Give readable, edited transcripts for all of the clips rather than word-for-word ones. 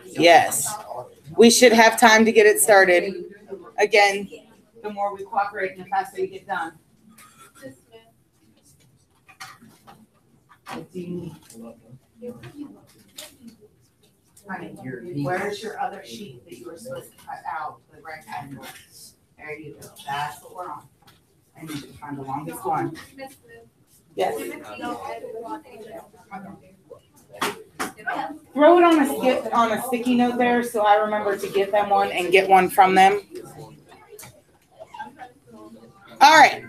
Yes. We should have time to get it started. Again, the more we cooperate, the faster you get done. Honey, where's your other sheet that you were supposed to cut out, the rectangle? There you go. That's what we're on. I need to find the longest one. Yes. Throw it on a sticky note there so I remember to get them one and get one from them. All right.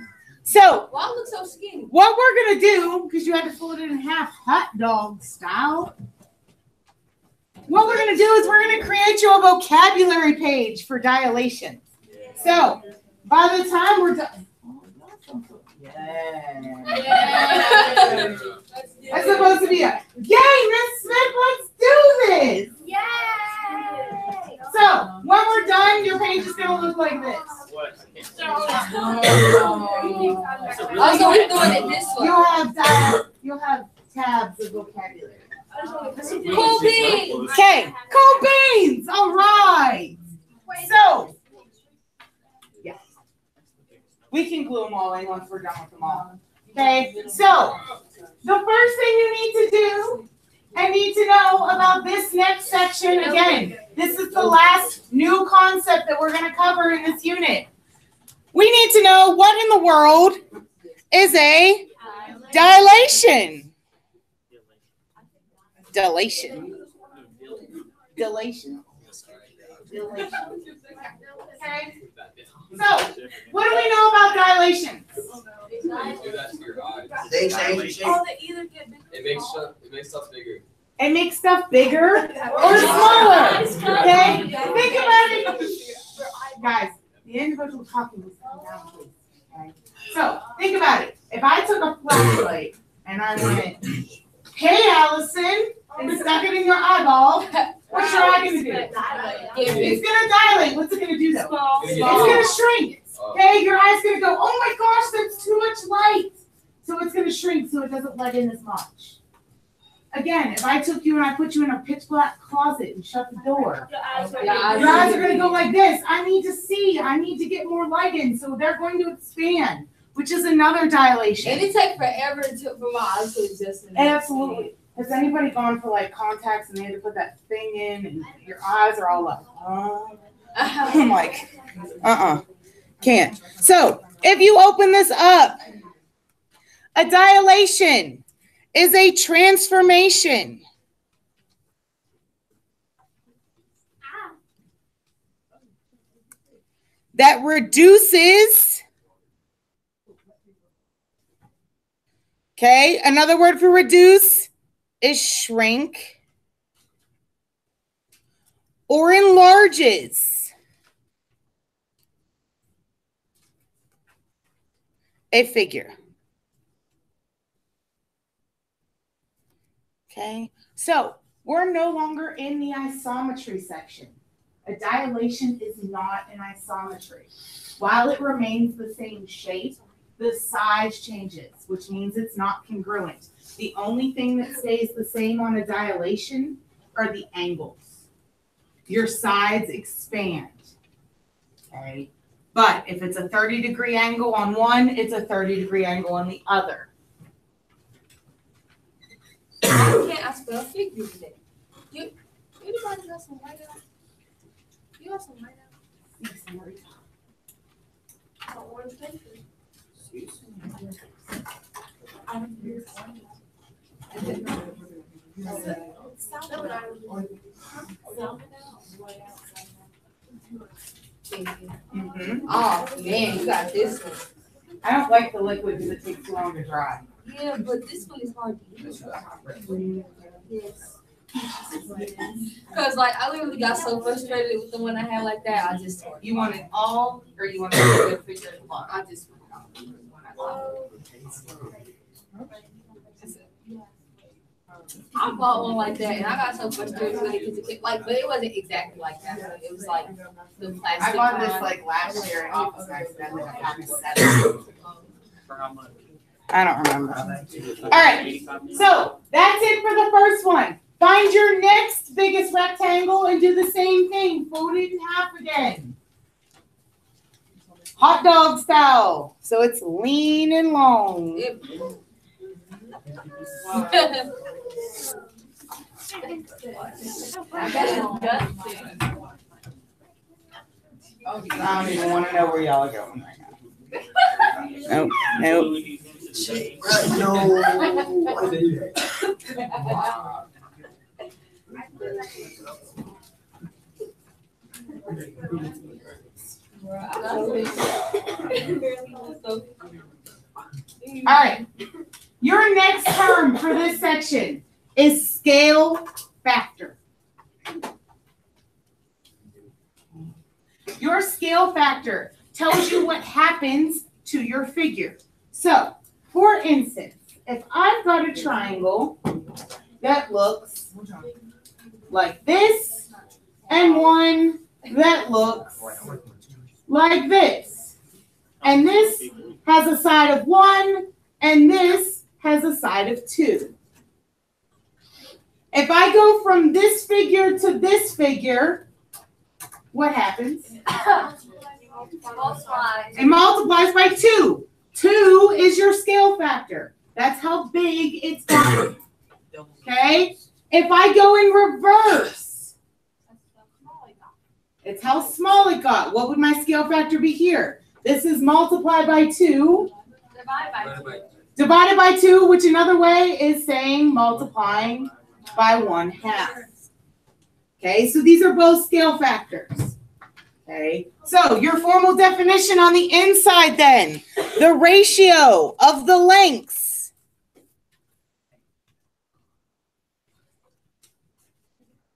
So Why look so skinny? What we're gonna do, because you had to fold it in half hot dog style. What we're gonna do is we're gonna create you a vocabulary page for dilation. So by the time we're done. Yeah. That's supposed to be a yay, Miss Smith, let's do this. Yay! So when we're done, your page is gonna look like this. Also, we're doing it this way. You'll have tabs of vocabulary. Cool beans. Okay, cool beans. All right. So we can glue them all in once we're done with them all. Okay, so the first thing you need to do and need to know about this next section, again, this is the last new concept that we're going to cover in this unit. We need to know what in the world is a dilation. Dilation. Dilation. Okay. So, what do we know about dilation? They change the shape. It makes stuff bigger. It makes stuff bigger or smaller. Okay? Think about it. Guys, the individual talking is coming down, please. Okay? So, think about it. If I took a flashlight and I went, hey, Allison, and stuck it in your eyeball, what's your eye going to do? It's going to dilate. What's it going to do, though? It's going to shrink. Okay, your eye's going to go, oh my gosh, that's too much light. So it's going to shrink so it doesn't let in as much. Again, if I took you and I put you in a pitch black closet and shut the door, your eyes are going to go like this. I need to see. I need to get more light in. So they're going to expand, which is another dilation. And it takes forever for my eyes to adjust. Absolutely. Has anybody gone for like contacts and they had to put that thing in and your eyes are all like, I'm like, can't. So if you open this up, a dilation is a transformation. That reduces. Okay, another word for reduce is shrink or enlarges a figure. Okay, so we're no longer in the isometry section. A dilation is not an isometry. While it remains the same shape, the size changes, which means it's not congruent. The only thing that stays the same on a dilation are the angles. Your sides expand, okay? But if it's a 30-degree angle on one, it's a 30-degree angle on the other. Why can't I spell figures today? Anybody got some white out? You got some white out? Yes, I'm already Some orange paper. Oh man, you got this one. I don't like the liquid because it takes too long to dry. Yeah, but this one is hard to use. Yes. Because like I literally got so frustrated with the one I had like that, I just tore it. You want it all, or you want to figure it out? I just I bought one like that, and I got so frustrated with it because it but it wasn't exactly like that. It was like the plastic. I bought this like last year, and it was accidentally a pack of 7. For how much? I don't remember. All right, so that Find your next biggest rectangle and do the same thing. Fold it in half again. Hot dog style. So it's lean and long. I don't even want to know where y'all are going right now. Nope. All right. Your next term for this section is scale factor. Your scale factor tells you what happens to your figure. So, for instance, if I've got a triangle that looks like this and one that looks like this, and this has a side of 1 and this has a side of 2. If I go from this figure to this figure, what happens? It multiplies by 2. 2 is your scale factor. That's how big it's gotten. Okay? If I go in reverse, it's how small it got. What would my scale factor be here? This is multiplied by 2. Divided by 2, which another way is saying multiplying by 1/2. Okay, so these are both scale factors. Okay, so your formal definition on the inside then, the ratio of the lengths.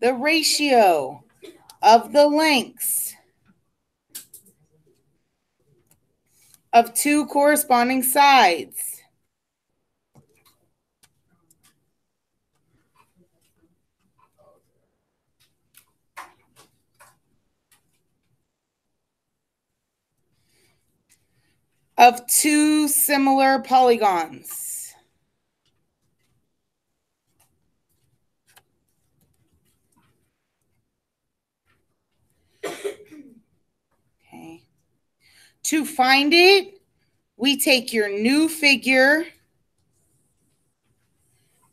The ratio of the lengths of two corresponding sides. Of two similar polygons. Okay. To find it, we take your new figure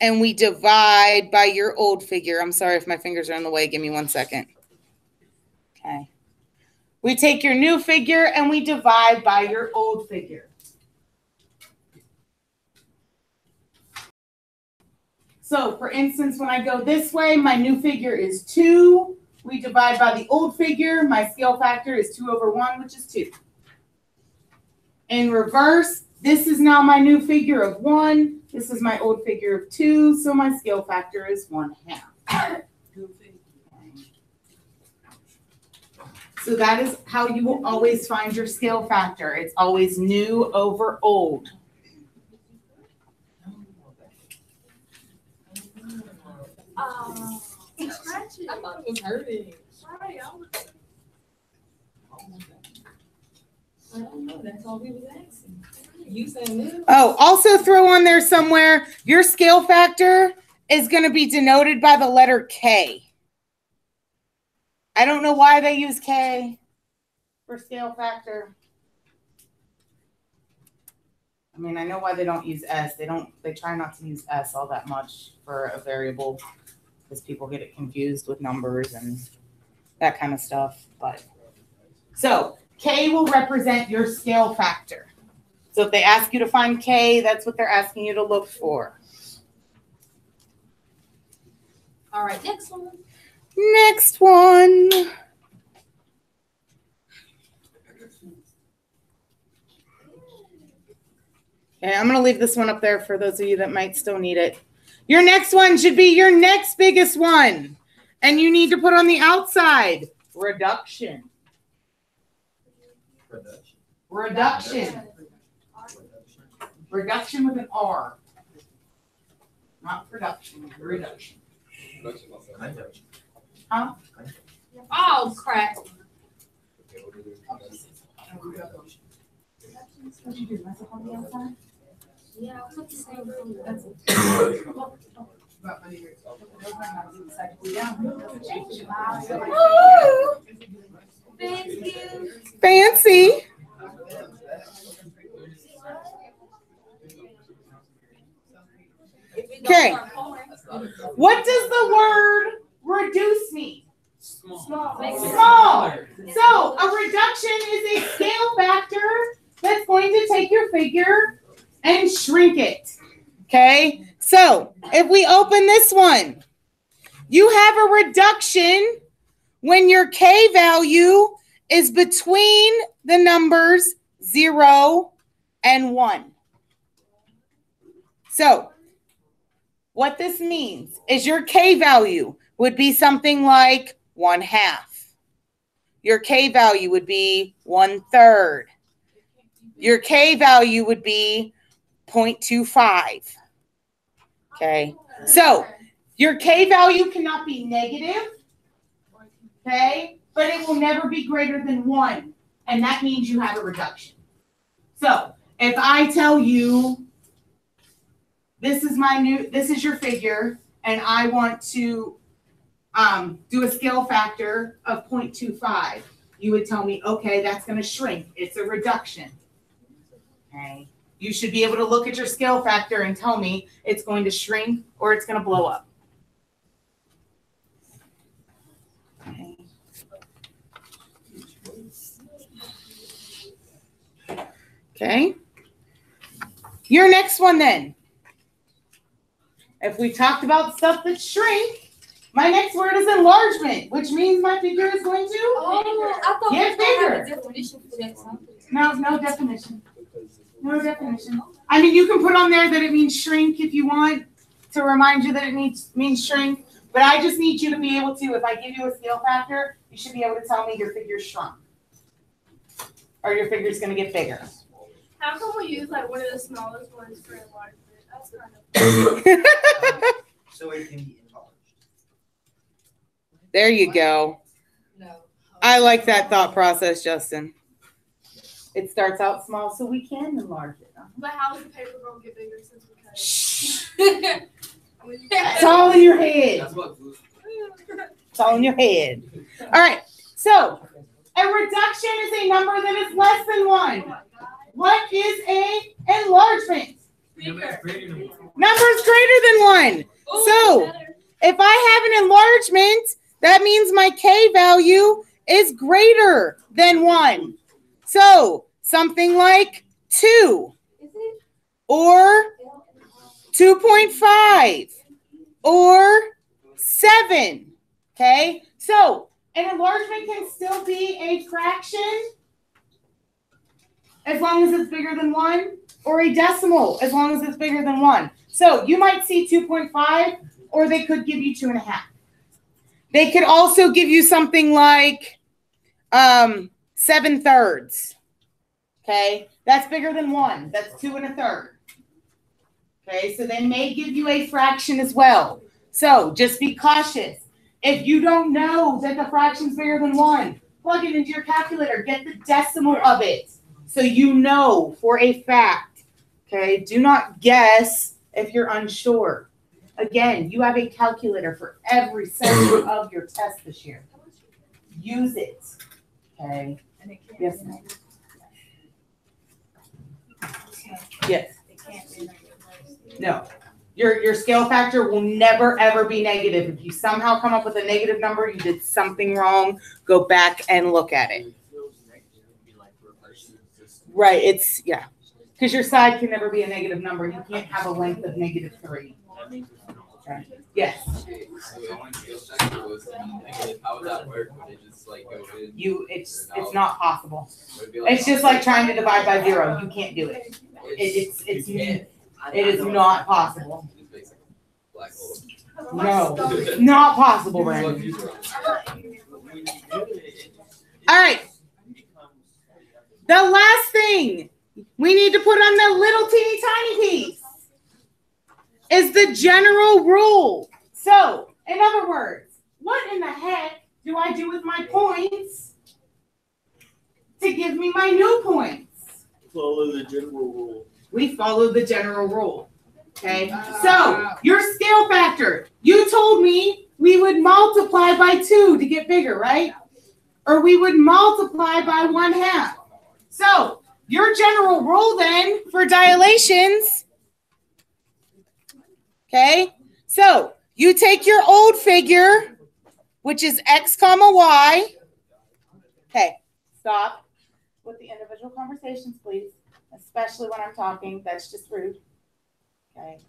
and we divide by your old figure. I'm sorry if my fingers are in the way. Give me 1 second. Okay. We take your new figure and we divide by your old figure. So, for instance, when I go this way, my new figure is 2. We divide by the old figure. My scale factor is 2/1, which is 2. In reverse, this is now my new figure of 1. This is my old figure of 2. So my scale factor is 1/2. So that is how you will always find your scale factor. It's always new over old. I thought it was hurting. Sorry, I don't know. That's all we was asking. You saying this? Oh, also throw on there somewhere, your scale factor is going to be denoted by the letter K. I don't know why they use K for scale factor. I mean, I know why they don't use S. They try not to use S all that much for a variable because people get it confused with numbers and that kind of stuff. But so K will represent your scale factor. So if they ask you to find K, that's what they're asking you to look for. All right, next one. Next one. Okay, I'm going to leave this one up there for those of you that might still need it. Your next one should be your next biggest one. And you need to put on the outside, reduction. Reduction. Reduction with an R. Not production, reduction. Huh? Oh, crap. What'd you do? Mess up on the outside? Yeah, I put the same thing. That's it. Thank you. Fancy. Okay. What does the word reduce mean? Small. Small. So a reduction is a scale factor that's going to take your figure and shrink it. Okay. So if we open this one, you have a reduction when your K value is between the numbers 0 and 1. So what this means is your K value would be something like 1/2. Your K value would be 1/3. Your K value would be 0.25. Okay. So your K value cannot be negative. Okay. But it will never be greater than 1. And that means you have a reduction. So if I tell you this is your figure, and I want to do a scale factor of 0.25, you would tell me, okay, that's going to shrink. It's a reduction. Okay. You should be able to look at your scale factor and tell me it's going to shrink or it's going to blow up. Okay. Okay. Your next one then. If we talked about stuff that shrink, my next word is enlargement, which means my figure is going to get bigger. No definition. No definition. I mean, you can put on there that it means shrink if you want to remind you that it means shrink, but I just need you to be able to, if I give you a scale factor, you should be able to tell me your figure's shrunk or your figure's going to get bigger. How can we use like one of the smallest ones for enlargement? That's kind of so it can be enlarged. There you go. No. I like that thought process, Justin. It starts out small so we can enlarge it. But how does the paper going to get bigger since we cut it? It's all in your head. That's what It's all in your head. All right. So a reduction is a number that is less than 1. What is a enlargement? Numbers greater than 1. So if I have an enlargement, that means my K value is greater than 1. So something like 2 or 2.5 or 7. Okay, so an enlargement can still be a fraction as long as it's bigger than 1, or a decimal as long as it's bigger than 1. So you might see 2.5, or they could give you 2.5. They could also give you something like 7/3. Okay, that's bigger than 1. That's 2 1/3. Okay, so they may give you a fraction as well. So just be cautious. If you don't know that the fraction's bigger than 1, plug it into your calculator. Get the decimal of it so you know for a fact. Okay, do not guess if you're unsure. Again, you have a calculator for every section of your test this year. Use it. Okay. Yes, ma'am. Yes. No. Your scale factor will never, ever be negative. If you somehow come up with a negative number, you did something wrong. Go back and look at it. Right. It's, yeah. Because your side can never be a negative number. You can't have a length of -3. Okay. Yes. How would that work? Would it just like go in? It's not possible. It's just like trying to divide by 0. You can't do it. It is not possible. No, not possible, Brandon. All right. The last thing we need to put on the little teeny tiny piece is the general rule. So, in other words, what in the heck do I do with my points to give me my new points? Follow the general rule. We follow the general rule. Okay, so your scale factor factor. You told me we would multiply by 2 to get bigger, right? Or we would multiply by 1/2. So your general rule then for dilations, okay? So you take your old figure, which is x comma y. Okay, stop with the individual conversations, please, especially when I'm talking. That's just rude. Okay.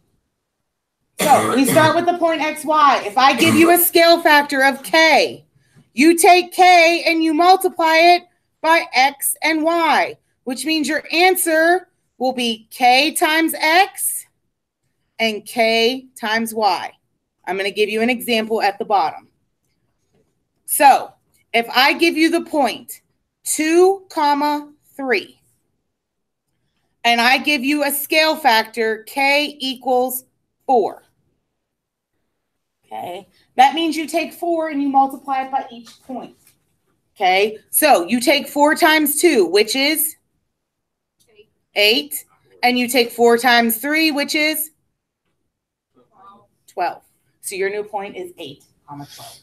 So we start with the point xy. If I give you a scale factor of k, you take k and you multiply it by x and y, which means your answer will be k times x and k times y. I'm going to give you an example at the bottom. So if I give you the point 2, 3, and I give you a scale factor k equals 4. Okay, that means you take 4 and you multiply it by each point. Okay, so you take 4 times 2, which is 8, and you take 4 times 3, which is 12. So your new point is 8, 12.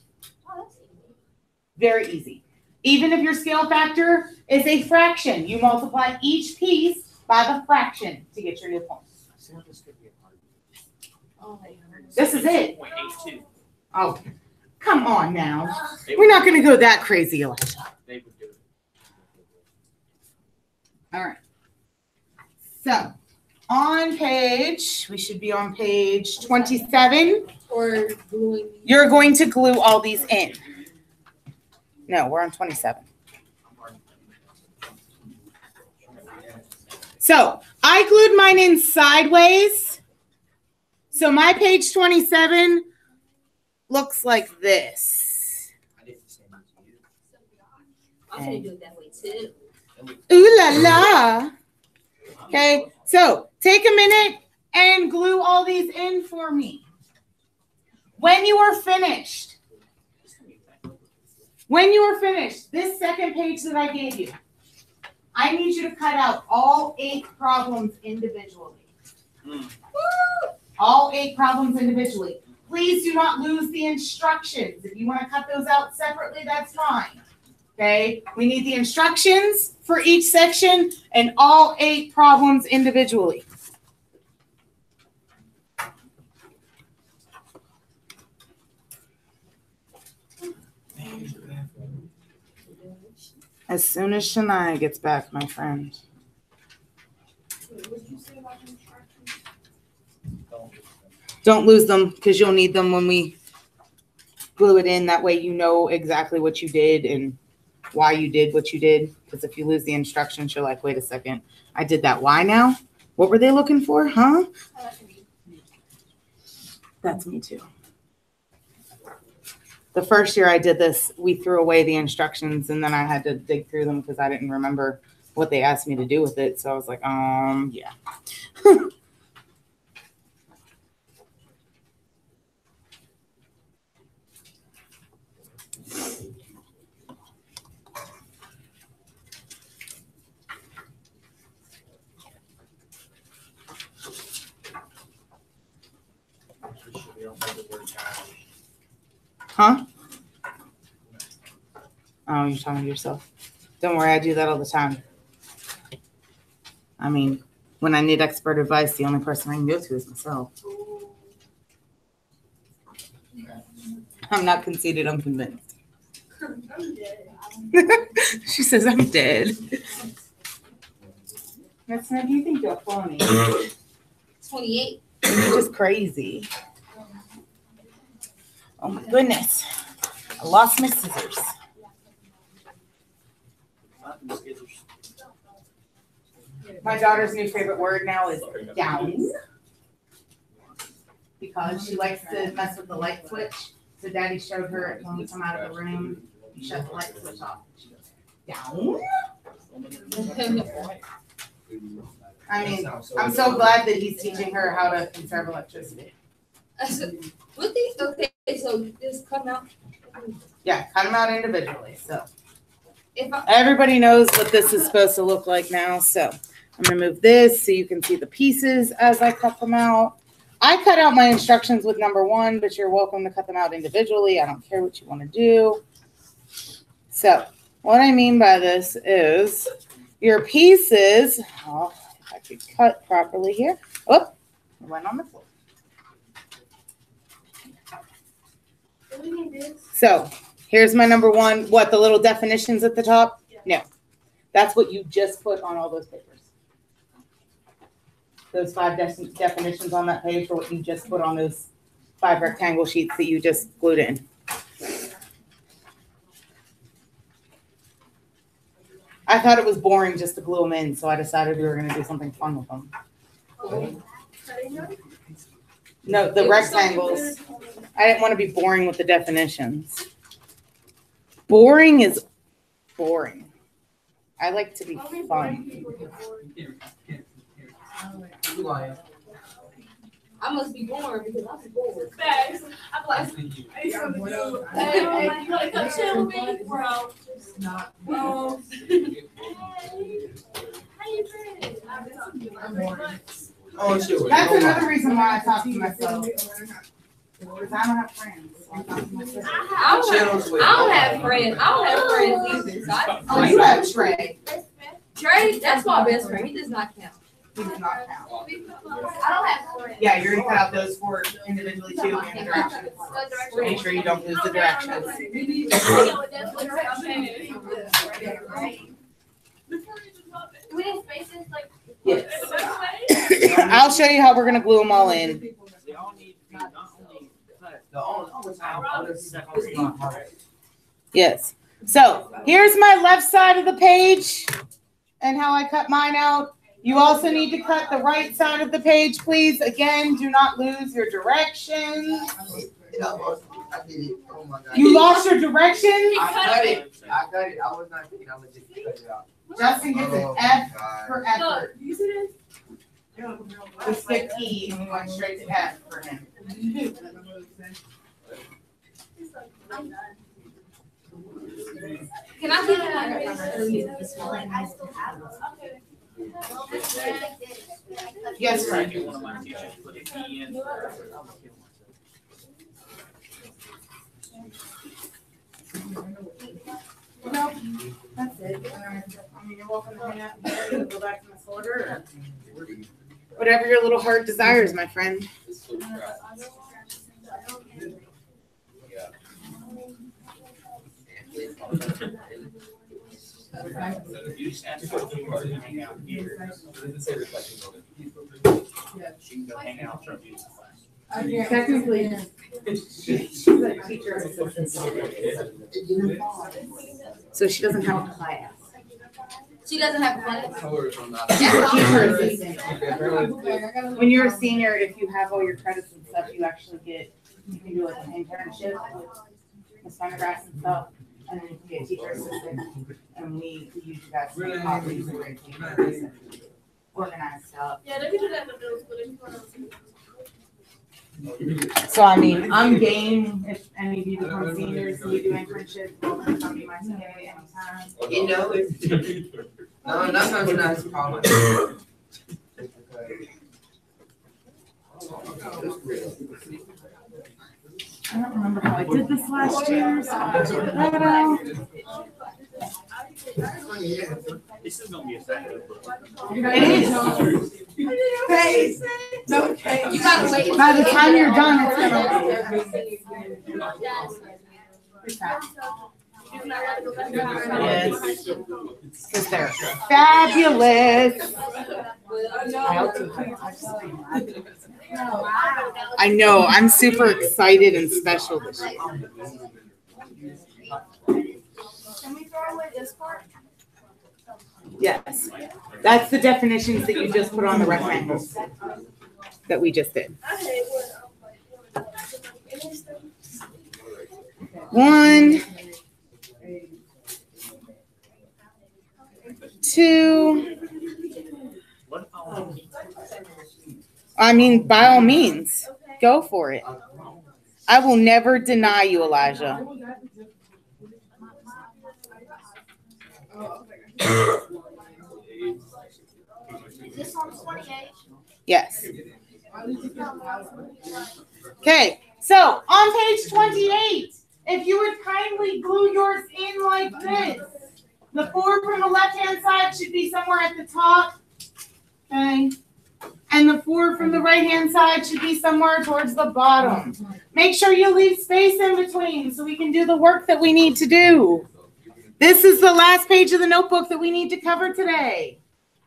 Very easy. Even if your scale factor is a fraction, you multiply each piece by the fraction to get your new point. This is it. Oh, come on now. We're not going to go that crazy, Elijah. All right. So on page, we should be on page 27. Or gluing. You're going to glue all these in. No, we're on 27. So I glued mine in sideways. So my page 27 looks like this. I'm going to do it that way too. Ooh la la. Okay, so take a minute and glue all these in for me. When you are finished, this second page that I gave you, I need you to cut out all 8 problems individually. All 8 problems individually. Please do not lose the instructions. If you want to cut those out separately, that's fine. Okay, we need the instructions for each section and all 8 problems individually. As soon as Shania gets back, my friend. Don't lose them because you'll need them when we glue it in. That way you know exactly what you did and why you did what you did. Because if you lose the instructions, you're like, wait a second, I did that. Why now? What were they looking for? Huh? That's me too. The first year I did this, we threw away the instructions and then I had to dig through them because I didn't remember what they asked me to do with it. So I was like, yeah. Huh? Oh, you're talking to yourself. Don't worry, I do that all the time. I mean, when I need expert advice, the only person I can go to is myself. I'm not conceited, I'm convinced. I'm dead. She says, I'm dead. That's not, you think you're funny. 28. You're just crazy. Oh my goodness. I lost my scissors. My daughter's new favorite word now is down. Because she likes to mess with the light switch. So Daddy showed her when we come out of the room, you shut the light switch off. She goes, down? I mean, I'm so glad that he's teaching her how to conserve electricity. With these, okay, so just cut them out. Yeah, cut them out individually. So If I, everybody knows what this is supposed to look like now. So I'm gonna move this so you can see the pieces as I cut them out. I cut out my instructions with number 1, but you're welcome to cut them out individually. I don't care what you want to do. So what I mean by this is your pieces, oh, if I could cut properly here. Oh, it went on the floor. So here's my number 1. What, the little definitions at the top? No. That's what you just put on all those papers. Those 5 definitions on that page are what you just put on those 5 rectangle sheets that you just glued in. I thought it was boring just to glue them in, so I decided we were going to do something fun with them. No, the rectangles. I didn't want to be boring with the definitions. Boring is boring. I like to be fun. I must be bored because I'm bored. Facts. I'm like, hey, you wanna come chill with me, bro? Bro. How you doing? Oh, sure. That's another reason why I talk to myself. Because I don't have friends. I talk to myself. I don't have friends. I don't have friends either. So Oh, you have Trey. Trey, that's my best friend. He does not count. He does not count. I don't have friends. Yeah, you're gonna cut out those 4 individually too, and the directions. Make sure you don't lose the directions. Yes. I'll show you how we're gonna glue them all in. Yes. So here's my left side of the page and how I cut mine out. You also need to cut the right side of the page, please. Again, do not lose your directions. I did it. Oh my God. You lost your directions? I cut it. I was not thinking I would just cut it out. Justin gets an Oh F my God. for effort. Look, you see this? We skipped E and we went straight to F for him. Can I leave it this one? I still have them. Okay. Yes, Frank. One of my teachers put an E in. No, that's it. I mean, you're welcome to hang out here and go back to this order. Whatever your little heart desires, my friend. It's so crap. You just ask her to hang out here. Doesn't say reflecting on it. She can go hang out from you. Technically, she's a teacher assistant. So she doesn't have a class. She doesn't have class. However, if I'm not. Teacher assistant. Okay, apparently. When you're a senior, if you have all your credits and stuff, you actually get, you can do like an internship with Miss Pendergrass and stuff. And then you can get a teacher assistant. And we use you guys to make copies and grade papers and organize stuff. Yeah, they can do that in the middle school. They can put on. So I mean, I'm game if any of you become seniors and you do internships, welcome to come be my TA anytime. You know, it's no, not something that's a problem. I don't remember how I did this last year, so I'll check that out. This is gonna be effective. It is. Hey, it's okay. You gotta wait. By the time you're done, it's gonna. Yes, because they're fabulous. I know, I'm super excited and special this year. Can we throw away this part? Yes, that's the definitions that you just put on the rectangles that we just did. I hate One, two. I mean, by all means, go for it. I will never deny you, Elijah. Is this on 28? Yes. Okay, so on page 28, if you would kindly glue yours in like this. The 4 from the left-hand side should be somewhere at the top. Okay. And the 4 from the right-hand side should be somewhere towards the bottom. Make sure you leave space in between so we can do the work that we need to do. This is the last page of the notebook that we need to cover today.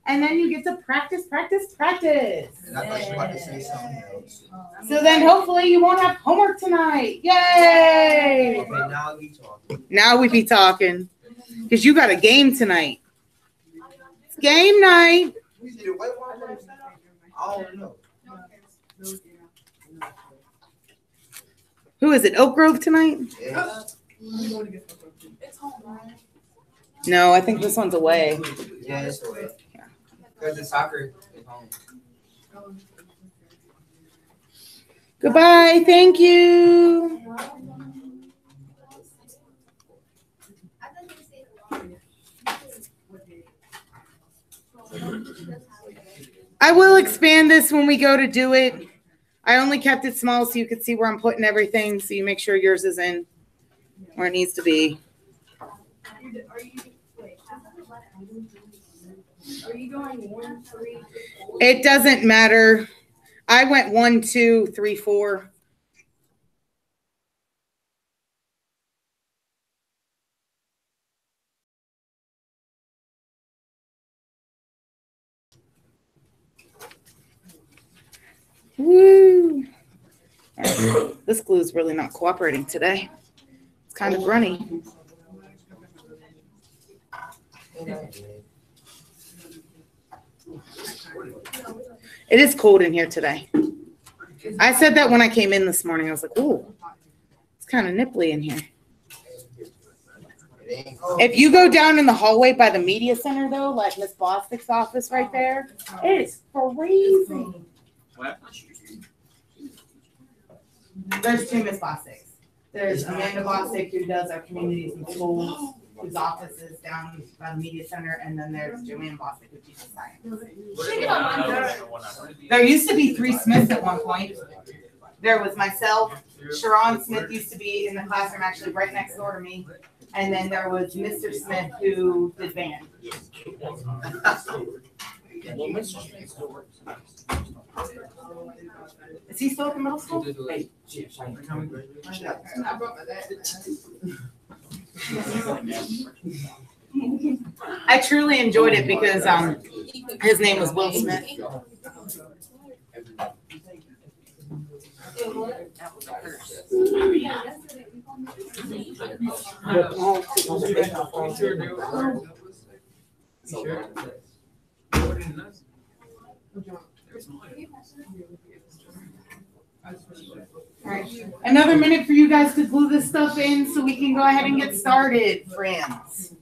And then you get to practice, practice, practice. And I thought you were about to say something else. So then hopefully you won't have homework tonight. Yay! Okay, now we talking. Now we be talking. Because you got a game tonight. It's game night. We did a white one first? I don't know. Who is it? Oak Grove tonight? Yeah. No, I think this one's away. Yeah, it's the way. Because the soccer is home. Goodbye. Thank you. I will expand this when we go to do it. I only kept it small so you could see where I'm putting everything, so you make sure yours is in where it needs to be. Are you going 1, 3, 4? It doesn't matter. I went 1, 2, 3, 4. Woo! This glue is really not cooperating today. It's kind of runny. It is cold in here today. I said that when I came in this morning. I was like, ooh, it's kind of nipply in here. If you go down in the hallway by the media center, though, like Miss Bostic's office right there, it is freezing. There's 2 Miss Bostics. There's Amanda Bostic, who does our communities and schools, whose office is down by the media center, and then there's Joanne Bostic, who teaches science. There used to be 3 Smiths at one point. There was myself. Sharon Smith used to be in the classroom actually right next door to me. And then there was Mr. Smith, who did band. Is he still in middle school? Wait. I truly enjoyed it because his name was Will Smith. All right. Another minute for you guys to glue this stuff in so we can go ahead and get started, friends.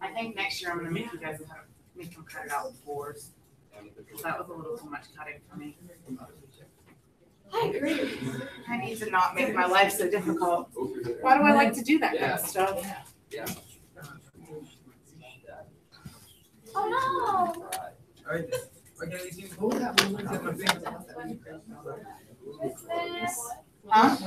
I think next year I'm going to make you guys make them cut it out in 4s. That was a little too much cutting for me. I need to not make my life so difficult. Why do I like to do that kind of stuff? Oh no! Huh?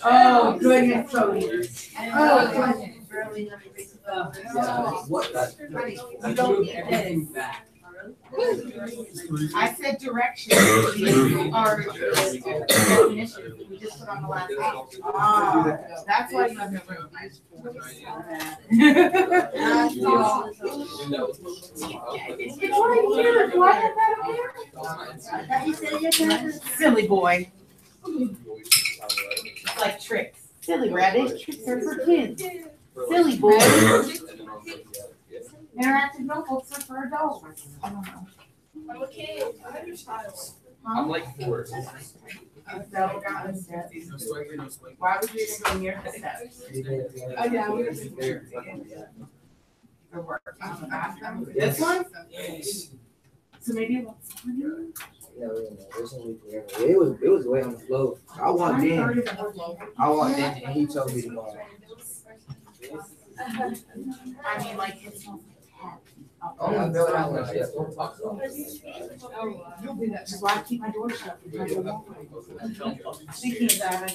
Oh, goodness, Cody. Oh, goodness. You don't get everything back. I said directions are definitions we just put on the last page. Ah, that's why you have no room. It's right here. Do I have that over here? Silly boy. Like tricks. Silly rabbit. Tricks are for kids. Silly boy. Interactive notebooks are for adults. I don't know. Okay, I have your style. I'm like 4. Why would you even go near the steps? Oh, yeah, we were there. This one? So maybe let's It was way on the floor. I walked in and he told me to go. I mean, like, it's not Oh, I know that one. Yeah, don't talk so. which is why I keep my door shut. Speaking of that,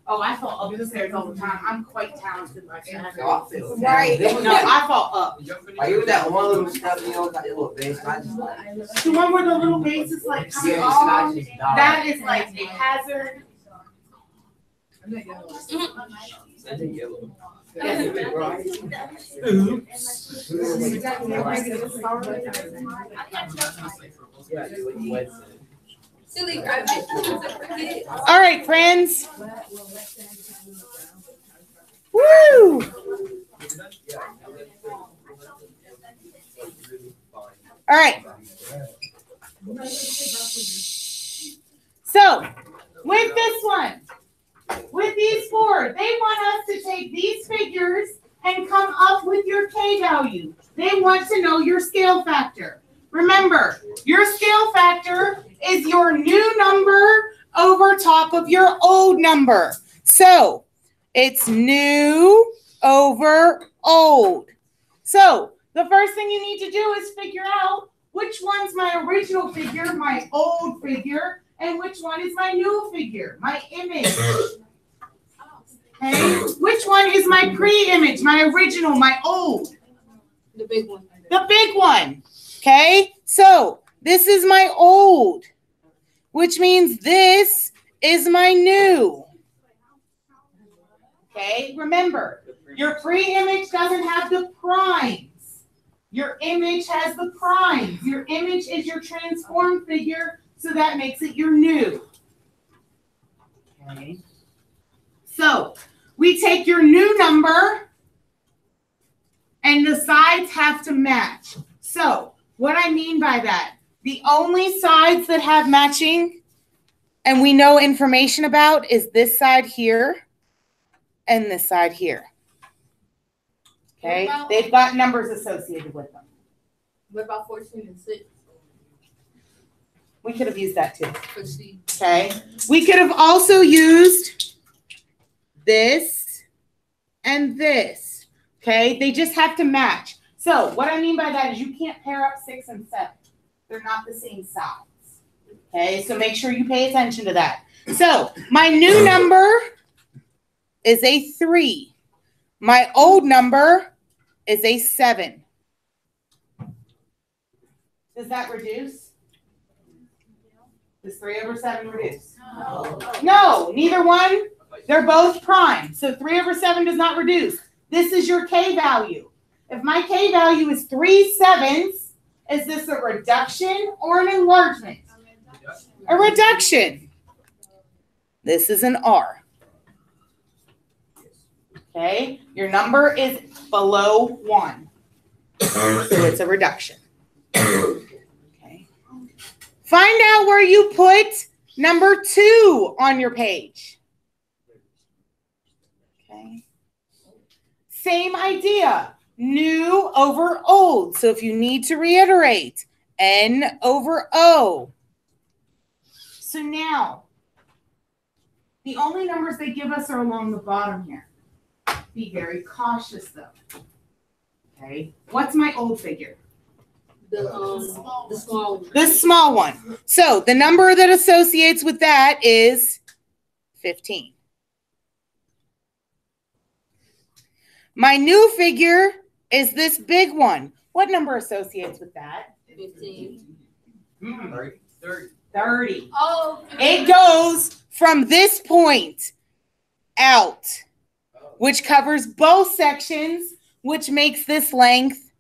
I fall up the stairs all the time. I'm quite talented like that. I feel Right. No, I fall up. Like, it was that one little stuff, you know, that little base. I just like, The one where the little base is like coming yeah, off, it's not that is like a hazard. Silly rabbit. All right, friends. Woo! All right. So, with this one, with these four, they want us to take these figures and come up with your K value. They want to know your scale factor. Remember, your scale factor is your new number over top of your old number. So, it's new over old. So, the first thing you need to do is figure out which one's my original figure, my old figure, and which one is my new figure, my image. Okay? Which one is my pre-image, my original, my old? The big one. The big one. Okay? So, this is my old, which means this is my new. Okay? Remember, your pre-image doesn't have the primes. Your image has the primes. Your image is your transformed figure, so that makes it your new. Okay? So, we take your new number, and the sides have to match. So, what I mean by that, the only sides that have matching and we know information about is this side here and this side here. Okay, they've got numbers associated with them. What about 14 and 6? We could have used that too. Let's see. Okay, we could have also used this and this. Okay, they just have to match. So what I mean by that is you can't pair up 6 and 7. They're not the same size. Okay, so make sure you pay attention to that. So my new number is a 3. My old number is a 7. Does that reduce? Does 3 over 7 reduce? No, neither one. They're both prime. So 3 over 7 does not reduce. This is your K value. If my K value is 3/7, is this a reduction or an enlargement? A reduction. This is an R. Okay, your number is below 1. So it's a reduction. Okay. Find out where you put number 2 on your page. Okay. Same idea. New over old. So if you need to reiterate, N over O. So now, the only numbers they give us are along the bottom here. Be very cautious though. Okay, what's my old figure? The small one. The small one. So the number that associates with that is 15. My new figure is this big one. What number associates with that? 15. 30. Oh. It goes from this point out, which covers both sections, which makes this length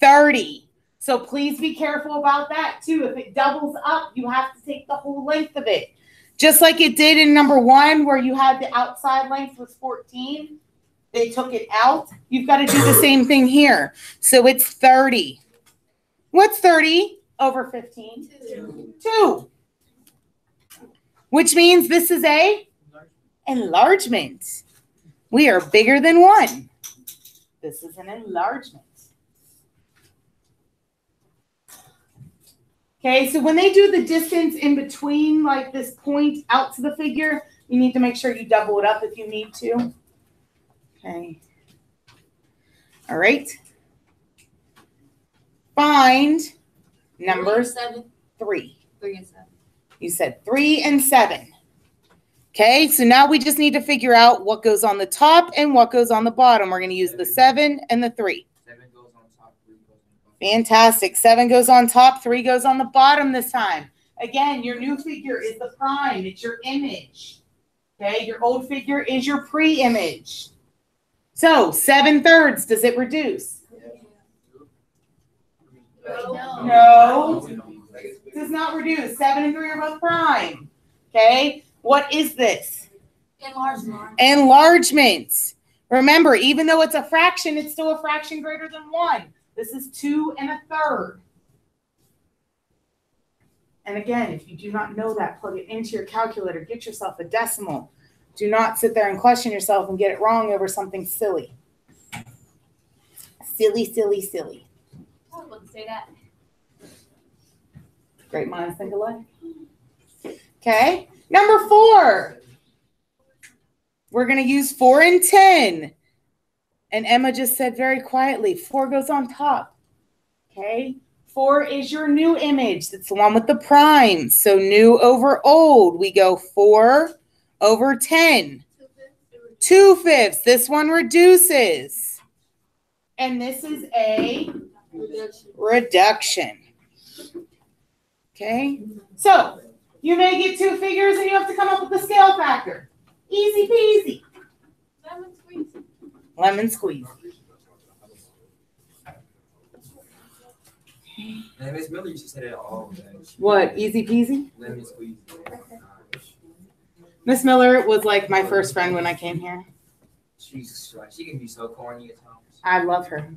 30. So please be careful about that too. If it doubles up, you have to take the whole length of it. Just like it did in number 1, where you had the outside length was 14. They took it out. You've got to do the same thing here. So it's 30. What's 30 over 15? 2. Which means this is a enlargement. We are bigger than 1. This is an enlargement. Okay, so when they do the distance in between, like this point out to the figure, you need to make sure you double it up if you need to. Okay. All right. Find numbers 3. 3 and 7. You said 3 and 7. Okay, so now we just need to figure out what goes on the top and what goes on the bottom. We're going to use the 7 and the 3. 7 goes on top, 3 goes on the bottom. Fantastic. 7 goes on top, 3 goes on the bottom this time. Again, your new figure is the prime. It's your image. Okay, your old figure is your pre-image. So 7/3, does it reduce? No. Does not reduce. 7 and 3 are both prime. Okay, what is this? Enlargement. Enlargement. Remember, even though it's a fraction, it's still a fraction greater than 1. This is 2 1/3. And again, if you do not know that, plug it into your calculator. Get yourself a decimal. Do not sit there and question yourself and get it wrong over something silly. Silly, silly, silly. I wouldn't say that. Great minds think alike. Okay. Number 4. We're going to use 4 and 10. And Emma just said very quietly, 4 goes on top. Okay. 4 is your new image. That's the one with the primes. So new over old. We go 4 over 10. 2/5. This one reduces. And this is a reduction. Okay. So you may get 2 figures and you have to come up with the scale factor. Easy peasy. Lemon squeeze. Lemon squeeze. And Miss Miller used to say that all day. What? Easy peasy? Lemon squeeze. Miss Miller was like my first friend when I came here. She's like, she can be so corny at times. I love her.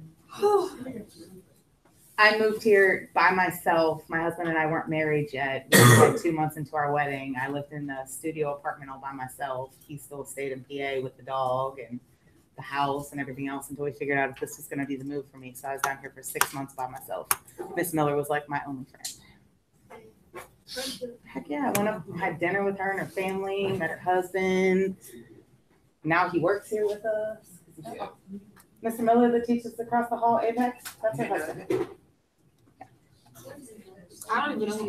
I moved here by myself. My husband and I weren't married yet. We were like 2 months into our wedding. I lived in the studio apartment all by myself. He still stayed in PA with the dog and the house and everything else until we figured out if this was going to be the move for me. So I was down here for 6 months by myself. Miss Miller was like my only friend. Heck yeah, I went up and had dinner with her and her family, met her husband. Now he works here with us. Mr. Miller that teaches across the hall, Apex, that's her husband. I don't even know who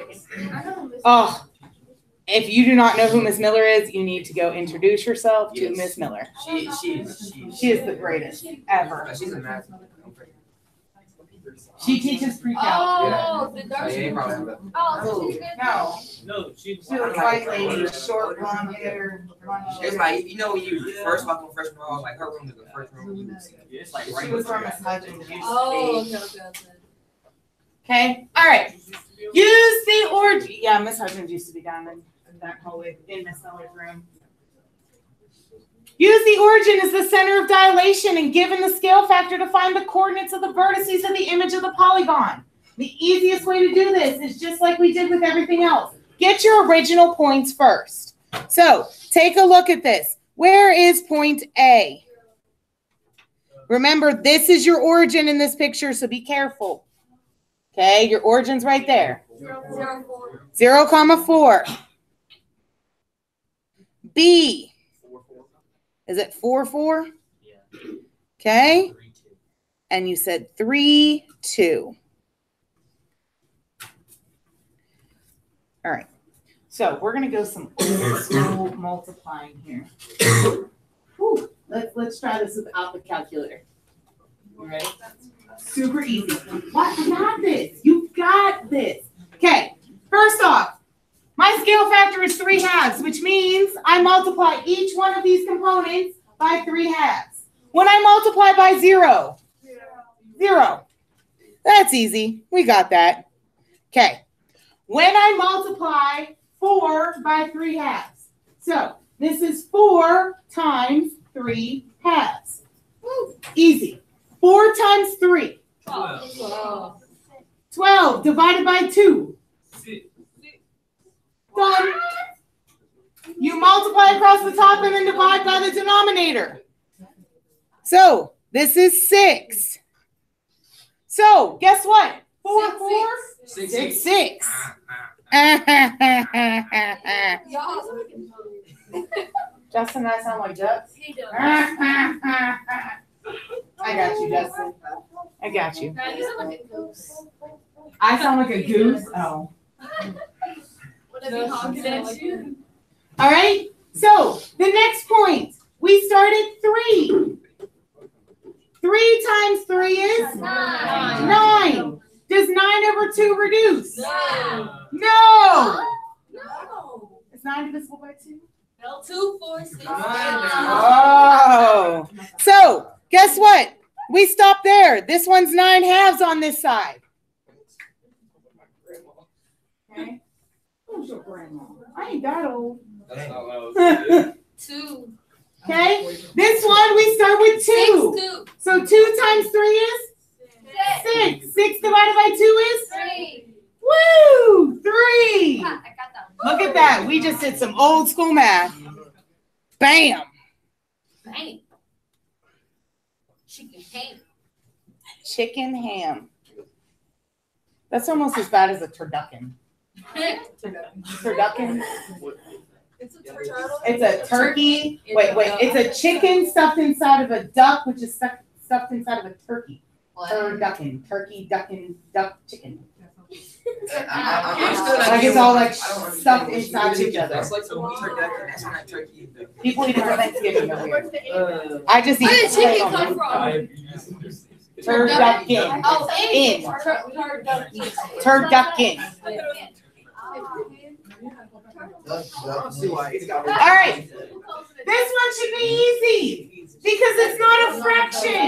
this Miller is. Oh, if you do not know who Miss Miller is, you need to go introduce yourself to Miss Miller. She is the greatest ever. She's a math. She teaches pre-cal. Oh, the dark Yeah, you probably have that. Oh, she's good. No, No, she's. she was white lady, short blonde hair. It's like, you know, when you first walk on freshman hall, like her room is the first room you see. It's like She right was before from that. Miss Hudgens. Oh, okay. Okay, all right. Use the origin. Yeah, Miss Hudgens used to be down in that hallway in Miss Miller's room. Use the origin as the center of dilation and given the scale factor to find the coordinates of the vertices of the image of the polygon. The easiest way to do this is just like we did with everything else. Get your original points first. So take a look at this. Where is point A? Remember, this is your origin in this picture, so be careful. Okay, your origin's right there. 0, 4. B. Is it 4, 4? Yeah. Okay. 3, 2. And you said 3, 2. All right. So we're going to go some old school multiplying here. Whew. Let's try this without the calculator. All right. Super easy. What? You got this. You got this. Okay. First off, my scale factor is 3/2, which means I multiply each one of these components by 3/2. When I multiply by 0, 0. That's easy. We got that. Okay. When I multiply 4 by 3/2. So this is 4 times 3/2. Easy. 4 times 3. 12 divided by 2. Done. You multiply across the top and then divide by the denominator. So this is 6. So guess what? 4, 4 6, 6. Justin, I sound like ducks. He does. I got you, Justin. I got you. Now you sound like a goose. I sound like a goose. Oh. Would it be honking at you? All right. So the next point, we start at 3. 3 times 3 is 9. Does 9 over 2 reduce? No. No. No. Is 9 divisible by 2? No. 2, 4, 6. Oh. So guess what? We stop there. This one's 9 halves on this side. Okay. Who's your grandma? I ain't that old. That's not what I was 2. Okay. This one we start with 2. 6, 2. So 2 times 3 is 6. 6 divided by 2 is 3. woo 3. I got that. Look at that. We just did some old school math. Bam. Bang. Chicken ham. Chicken ham. That's almost as bad as a turducken. Turducken. It's a turtle. It's a turkey. Wait. It's a chicken stuffed inside of a duck, which is stuffed inside of a turkey. Turducken. Turkey, duckin, duck, chicken. Like it's all like stuffed inside of each other. That's like some turkey. That's not turkey. People eat it for Thanksgiving. They're weird. I just eat Where did chicken potato. come from? Turducken. Oh, In. Turducken. I see why. It's got All right. This one should be easy because it's not a fraction.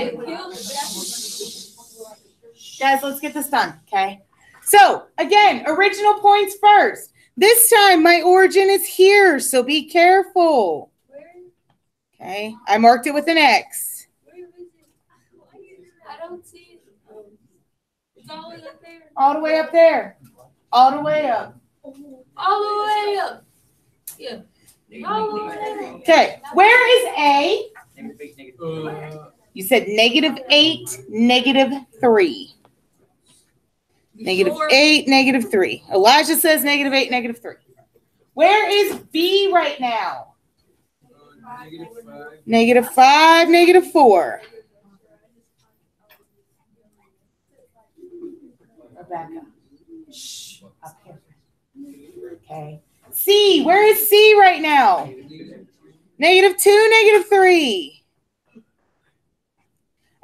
Guys, let's get this done, okay? So, again, original points first. This time, my origin is here, so be careful. Okay, I marked it with an X. I don't see it. It's all the way up there. All the way up there. All the way up. All the way up. Yeah. All the way up. Okay, where is A? negative. You said -8, -3. -8, -3. Elijah says -8, -3. Where is B right now? -5, -4. Rebecca. Shh. Up here. Okay. C. Where is C right now? -2, -3.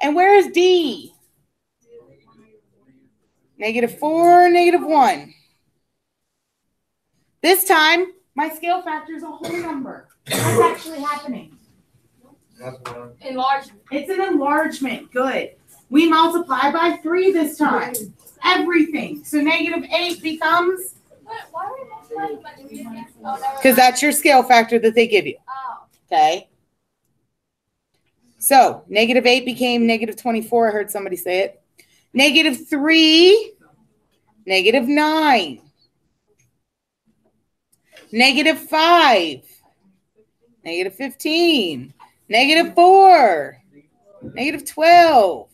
And where is D? -4, -1. This time, my scale factor is a whole number. What's actually happening? Enlargement. It's an enlargement. Good. We multiply by 3 this time. Everything. So -8 becomes? Because that's your scale factor that they give you. Okay. So -8 became -24. I heard somebody say it. -3, -9, -5, -15, -4, -12,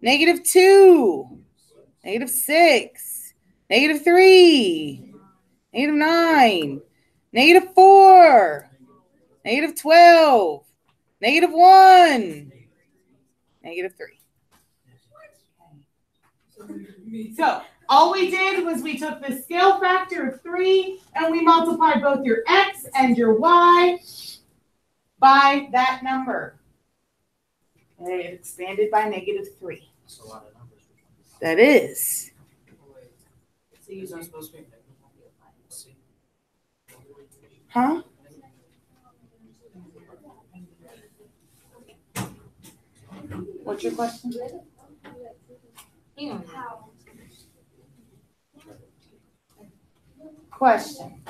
-2, -6, -3, -9, -4, -12, -1, -3. So all we did was we took the scale factor of 3 and we multiplied both your X and your Y by that number. And it expanded by -3. That's a lot of numbers. That is. Huh? What's your question? Question.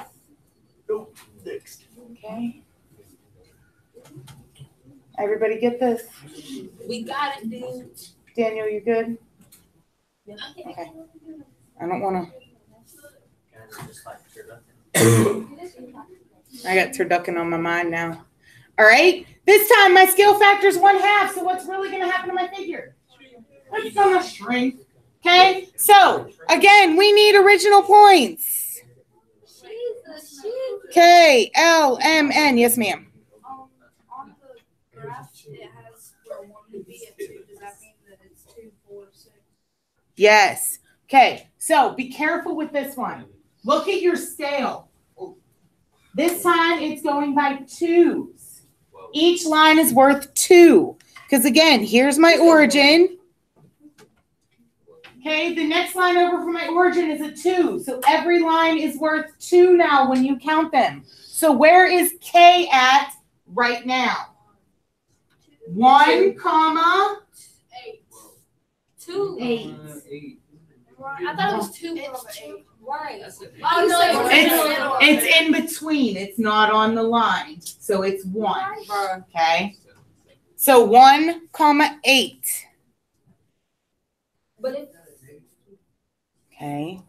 Okay. Everybody get this? We got it, dude. Daniel, you good? Okay. I don't want Just like to. I got turducken on my mind now. All right. This time my scale factor is 1/2. So what's really going to happen to my figure? It's going to shrink. Okay, so again, we need original points. K, L, M, N. Yes, ma'am. On the graph, it has where 1 would be at 2. Does that mean that it's 2, 4, 6? Yes. Okay, so be careful with this one. Look at your scale. This time it's going by 2s. Each line is worth 2. Because again, here's my origin. Okay, the next line over from my origin is a 2. So every line is worth 2 now when you count them. So where is K at right now? 1, comma 8. 2. 8. I thought it was 2. Right. Oh, no, It's in between. It's not on the line. So it's 1. Okay. So 1, comma 8. But it. Okay.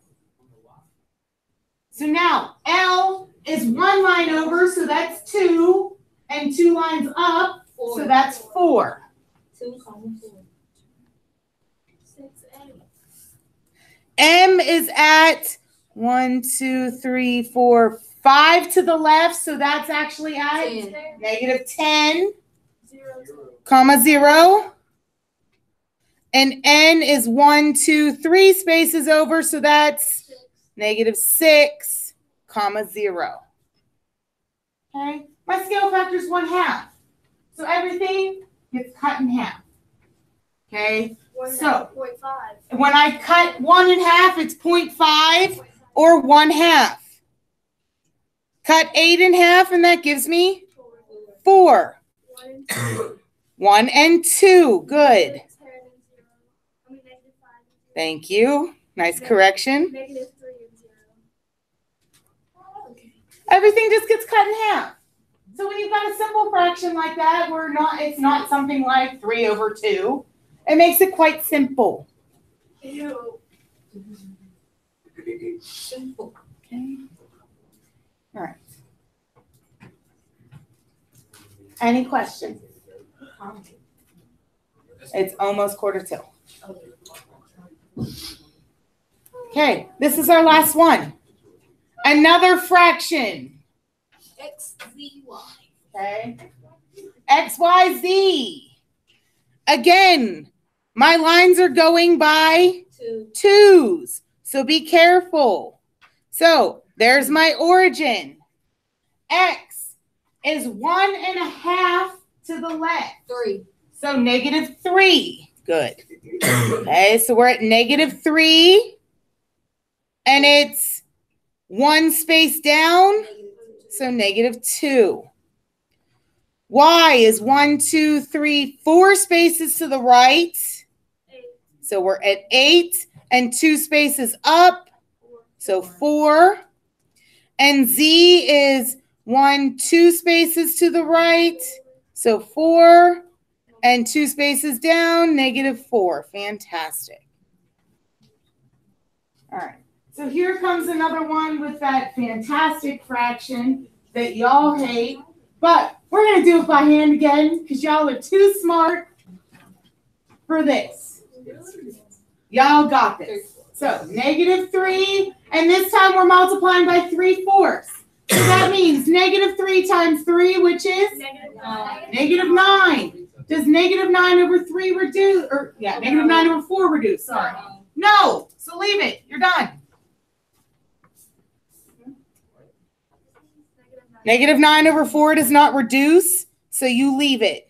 So now L is 1 line over, so that's 2, and 2 lines up, so that's 4. 2, 4. 6, 8. M is at 1, 2, 3, 4, 5 to the left, so that's actually at 10. negative 10, 0, comma 0. And N is 1, 2, 3 spaces over, so that's negative 6, comma 0. Okay, my scale factor is 1/2. So everything gets cut in half. Okay, so 0.5. when I cut 1 in half, it's 0.5 or 1/2. Cut 8 in half, and that gives me 4. 1 and 2. Good. Thank you. Nice correction. -3 and 0. Everything just gets cut in half. So when you've got a simple fraction like that, it's not something like 3/2. It makes it quite simple. Ew. Simple. Okay. All right. Any questions? It's almost 1:45. Okay, this is our last one. Another fraction. X, Z, Y. Okay. X, Y, Z. Again, my lines are going by 2s. So be careful. So there's my origin. X is 1.5 to the left. 3. So negative 3. Good. Okay, so we're at negative 3. And it's 1 space down. So negative 2. Y is 1, 2, 3, 4 spaces to the right. So we're at 8 and 2 spaces up. So 4. And Z is 1, 2 spaces to the right. So 4 and 2 spaces down, negative 4. Fantastic. All right. So here comes another one with that fantastic fraction that y'all hate. But we're going to do it by hand again because y'all are too smart for this. Y'all got this. So negative 3, and this time we're multiplying by 3/4. So that means negative 3 times 3, which is negative 9. Does negative 9 over 3 reduce? Or yeah, negative 9 over 4 reduce. Sorry. No. So leave it. You're done. Negative 9 over 4 does not reduce, so you leave it.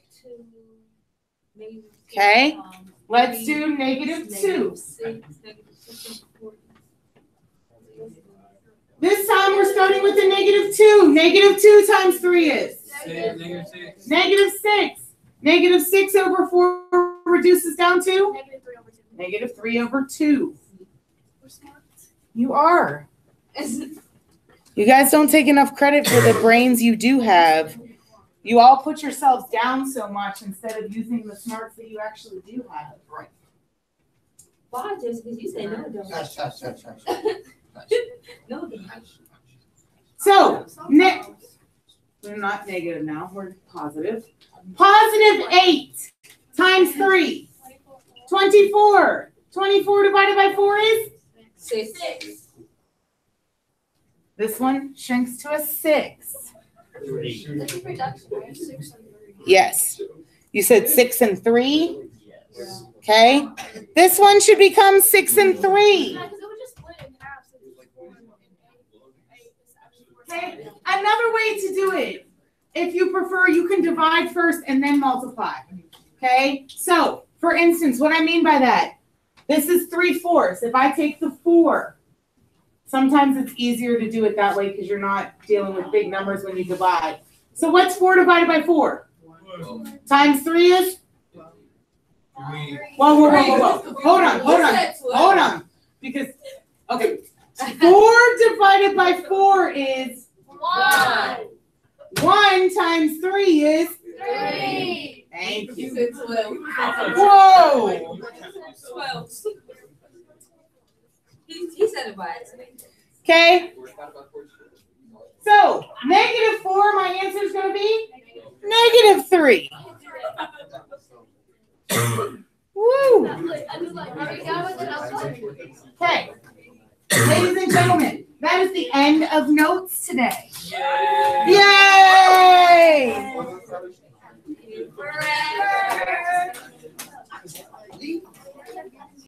Okay, let's do negative 2. This time we're starting with the negative 2. Negative 2 times 3 is? Negative 6. Negative 6 over 4 reduces down to? Negative 3 over 2. You are. You guys don't take enough credit for the brains you do have. You all put yourselves down so much instead of using the smarts that you actually do have. Right. Why? Just because you say no, don't. No, don't. So, we're not negative now. We're positive. Positive 8 times 3. 24. 24 divided by 4 is? 6. This one shrinks to a 6. That's a reduction, right? 6 and 3. Yes. You said 6 and 3? Yes. Okay. This one should become 6 and 3. Yeah, because it would just split in half since it's 4 and 8 is actually 4. Okay. Another way to do it, if you prefer, you can divide first and then multiply. Okay. So, for instance, what I mean by that, this is 3/4. If I take the 4, sometimes it's easier to do it that way because you're not dealing with big numbers when you divide. So what's 4 divided by 4? Times 3 is? Whoa. Hold on. Because, okay. 4 divided by 4 is? 1. 1 times 3 is? 3. Thank you. He said 12. Whoa. 12. He said it by accident. Okay. So, -4, my answer is going to be? -3. Woo. Okay. Ladies and gentlemen, that is the end of notes today. Yay! Forever.